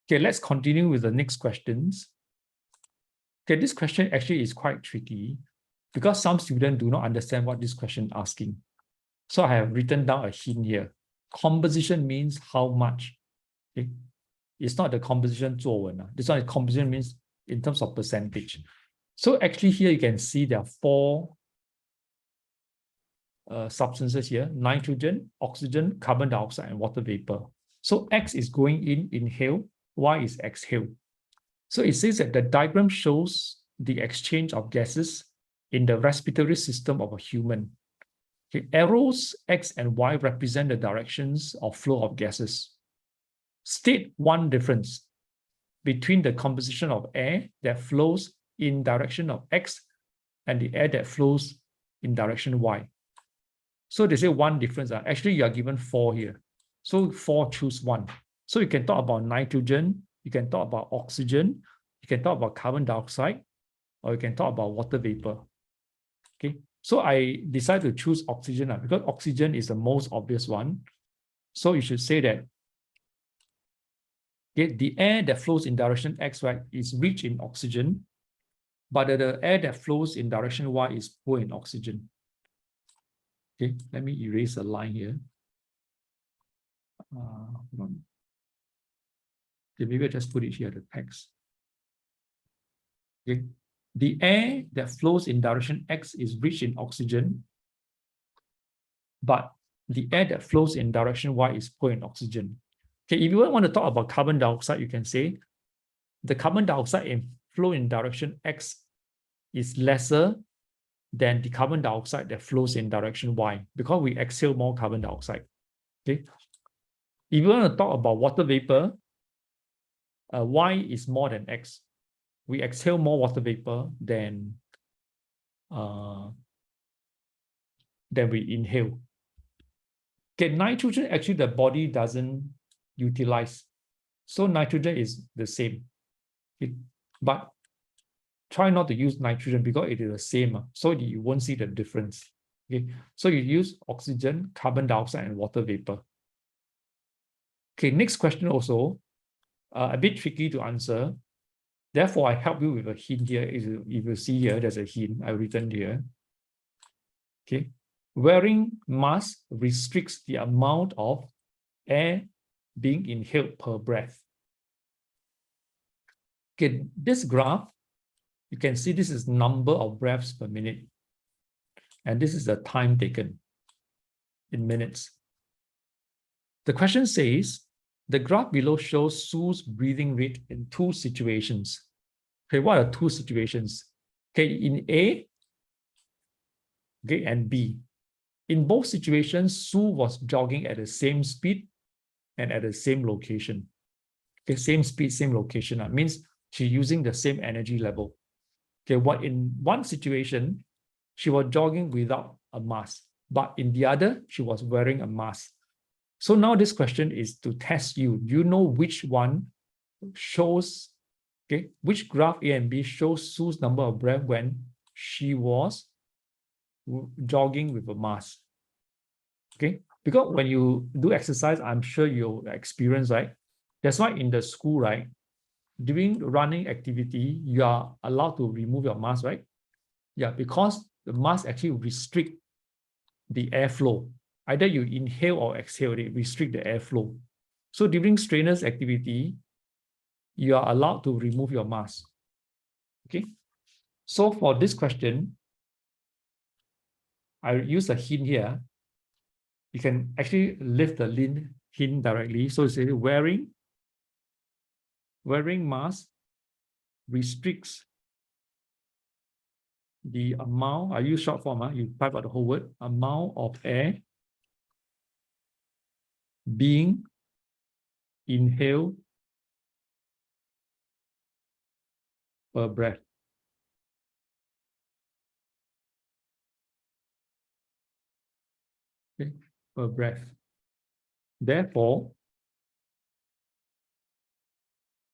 Okay, let's continue with the next questions. Okay, this question actually is quite tricky because some students do not understand what this question is asking. So I have written down a hint here. Composition means how much. Okay? It's not the composition 作文. This one, composition means in terms of percentage. So actually here you can see there are four substances here: nitrogen, oxygen, carbon dioxide, and water vapor. So X is going in, inhale, Y is exhale. So it says that the diagram shows the exchange of gases in the respiratory system of a human. Okay, arrows X and Y represent the directions of flow of gases. State one difference between the composition of air that flows in direction of X and the air that flows in direction Y. So they say one difference. Actually, you are given four here. So four, choose one. So you can talk about nitrogen, you can talk about oxygen, you can talk about carbon dioxide, or you can talk about water vapor. Okay, so I decided to choose oxygen because oxygen is the most obvious one. So you should say that okay, the air that flows in direction X, right, is rich in oxygen, but the air that flows in direction Y is poor in oxygen. Okay, let me erase a line here. Okay, maybe I just put it here, the text. Okay, the air that flows in direction X is rich in oxygen, but the air that flows in direction Y is poor in oxygen. Okay, if you want to talk about carbon dioxide, you can say the carbon dioxide flow in direction X is lesser than the carbon dioxide that flows in direction Y because we exhale more carbon dioxide. Okay, if you want to talk about water vapor, Y is more than X. We exhale more water vapor than we inhale. Okay, nitrogen actually the body doesn't utilize. So nitrogen is the same. But try not to use nitrogen because it is the same. So you won't see the difference. Okay, so you use oxygen, carbon dioxide, and water vapor. Okay, next question also a bit tricky to answer. Therefore, I help you with a hint here. If you see here, there's a hint I've written here. Okay, wearing mask restricts the amount of air being inhaled per breath. Okay, this graph, you can see this is number of breaths per minute. And this is the time taken in minutes. The question says, the graph below shows Sue's breathing rate in two situations. Okay, what are two situations? Okay, in A, okay, and B. In both situations, Sue was jogging at the same speed and at the same location. Okay, same speed, same location. Means she's using the same energy level. Okay, what in one situation, she was jogging without a mask, but in the other, she was wearing a mask. So now this question is to test you. Do you know which one shows, okay, which graph A and B shows Sue's number of breath when she was jogging with a mask? Okay, because when you do exercise, I'm sure you experience, right? That's why in the school, right, during running activity, you are allowed to remove your mask, right? Yeah, because the mask actually restrict the airflow. Either you inhale or exhale, they restrict the airflow. So during strenuous activity, you are allowed to remove your mask. Okay. So for this question, I use a hint here. You can actually lift the hint directly. So it's wearing mask restricts the amount. I use short form. You type out the whole word. Amount of air being inhaled per breath. Okay, per breath. Therefore,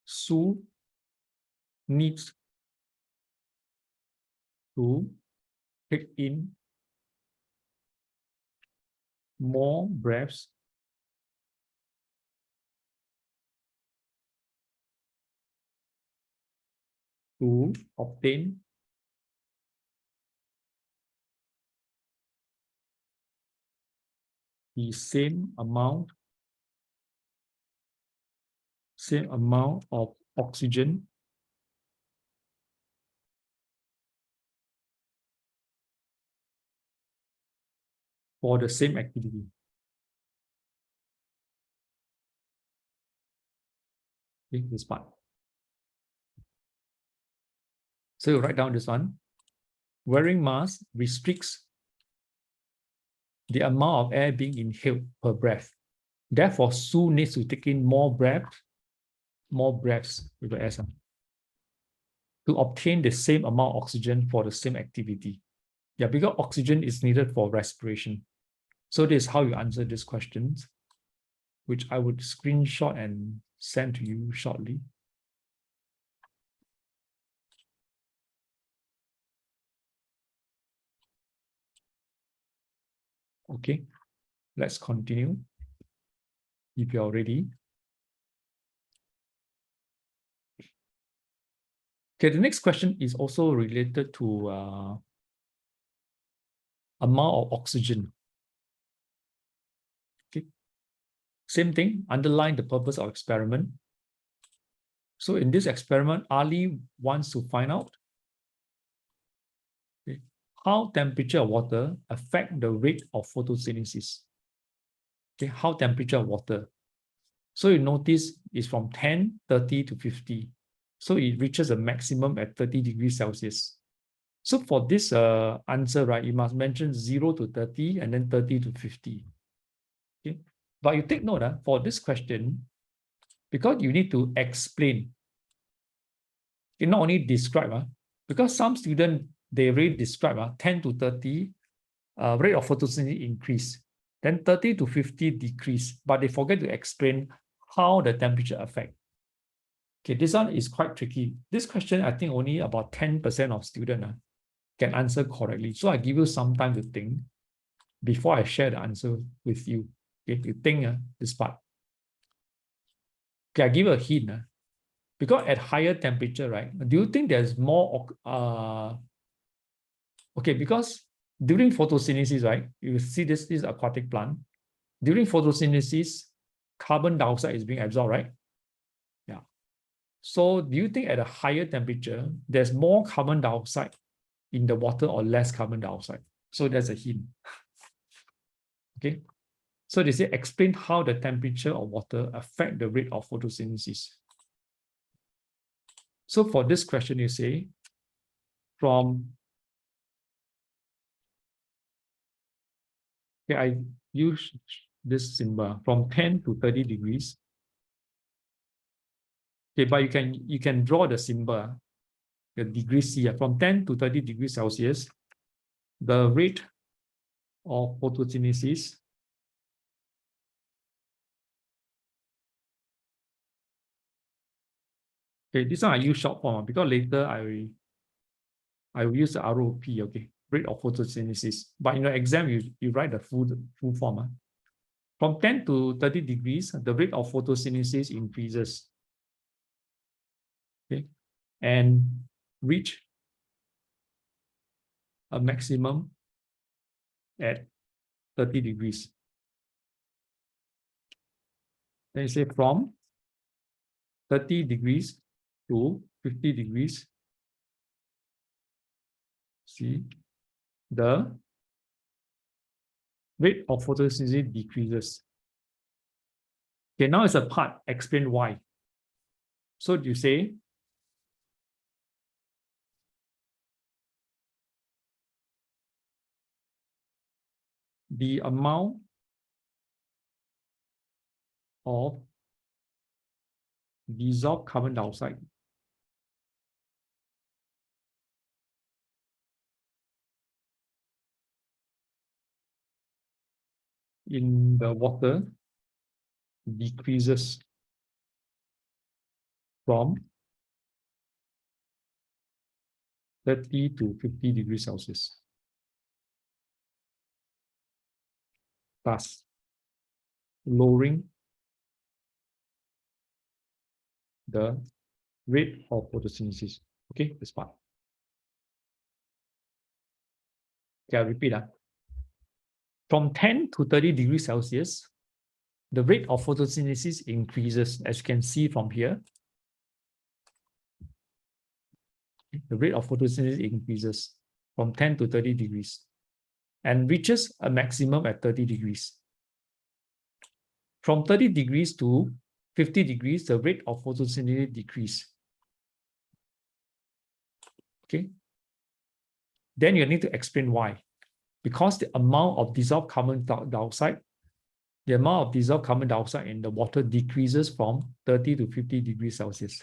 Sue needs to take in more breaths to obtain the same amount of oxygen for the same activity. Okay, this part. So you write down this one. Wearing mask restricts the amount of air being inhaled per breath. Therefore, Sue needs to take in more breaths with the S to obtain the same amount of oxygen for the same activity. Yeah, because oxygen is needed for respiration. So this is how you answer these questions, which I would screenshot and send to you shortly. Okay, let's continue if you're ready. Okay, the next question is also related to amount of oxygen. Okay, same thing, underline the purpose of experiment. So in this experiment, Ali wants to find out how temperature of water affect the rate of photosynthesis. Okay, how temperature of water. So you notice it's from 10, 30 to 50. So it reaches a maximum at 30 degrees Celsius. So for this answer, right, you must mention 0 to 30 and then 30 to 50. Okay, but you take note for this question, because you need to explain. You not only describe, because some students, they already describe 10 to 30 rate of photosynthesis increase, then 30 to 50 decrease, but they forget to explain how the temperature affect. Okay, this one is quite tricky. This question, I think only about 10% of students can answer correctly. So I give you some time to think before I share the answer with you. Okay, you think this part. Okay, I give a hint. Because at higher temperature, right, do you think there's more okay, because during photosynthesis, right, you see this is aquatic plant. During photosynthesis, carbon dioxide is being absorbed, right? Yeah. So do you think at a higher temperature, there's more carbon dioxide in the water or less carbon dioxide? So that's a hint. Okay. So they say explain how the temperature of water affect the rate of photosynthesis. So for this question, you say from, okay, I use this symbol from 10 to 30 degrees. Okay, but you can draw the symbol, the degrees C, from 10 to 30 degrees Celsius, the rate of photosynthesis okay, this one I use short form because later I will use the ROP, okay, rate of photosynthesis. But in the exam, you write the full form. From 10 to 30 degrees, the rate of photosynthesis increases. Okay, and reach a maximum at 30 degrees. Then you say from 30 degrees to 50 degrees. See, the rate of photosynthesis decreases. Okay, now it's a part, explain why. So you say, the amount of dissolved carbon dioxide in the water decreases from 30 to 50 degrees Celsius. Thus, lowering the rate of photosynthesis. Okay, this part. Okay, I'll repeat. From 10 to 30 degrees Celsius, the rate of photosynthesis increases, as you can see from here. The rate of photosynthesis increases from 10 to 30 degrees and reaches a maximum at 30 degrees. From 30 degrees to 50 degrees, the rate of photosynthesis decreases. Okay. Then you need to explain why. Because the amount of dissolved carbon dioxide, the amount of dissolved carbon dioxide in the water decreases from 30 to 50 degrees Celsius.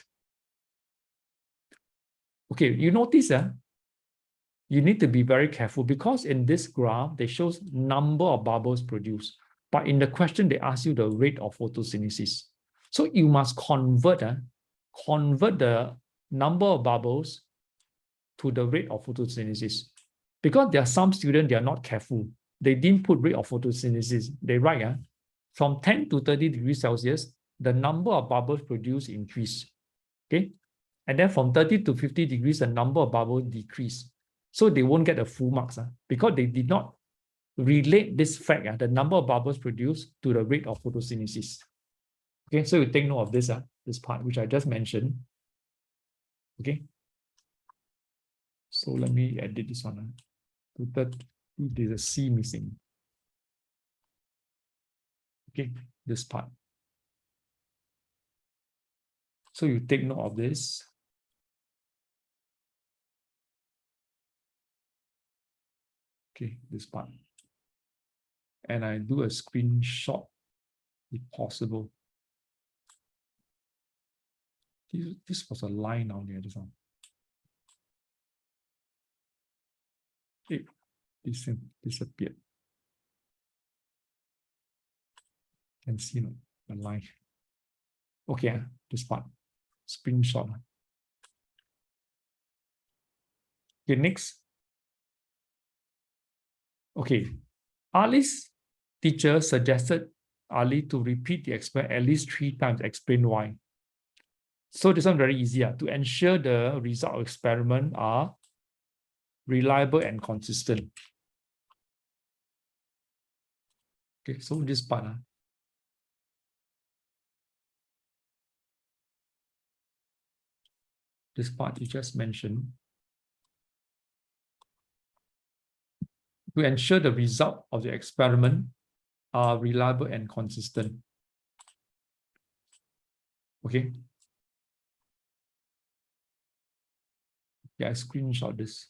Okay, you notice you need to be very careful because in this graph, they show number of bubbles produced. But in the question, they ask you the rate of photosynthesis. So you must convert the number of bubbles to the rate of photosynthesis. Because there are some students, they are not careful. They didn't put rate of photosynthesis. They write from 10 to 30 degrees Celsius, the number of bubbles produced increase. Okay. And then from 30 to 50 degrees, the number of bubbles decrease. So they won't get the full marks because they did not relate this fact, the number of bubbles produced, to the rate of photosynthesis. Okay, so you take note of this, this part, which I just mentioned. Okay. So let me edit this one. There's a C missing. Okay, this part. So you take note of this. Okay, this part. And I do a screenshot if possible. This was a line down there, this one. It disappeared. Can see the line. Okay, this part. Screenshot. Okay, next. Okay, Ali's teacher suggested Ali to repeat the experiment at least 3 times. Explain why. So this one very easy. To ensure the result of experiment are reliable and consistent. Okay, so this part. This part you just mentioned. To ensure the result of the experiment are reliable and consistent. Okay. Yeah, I screenshot this.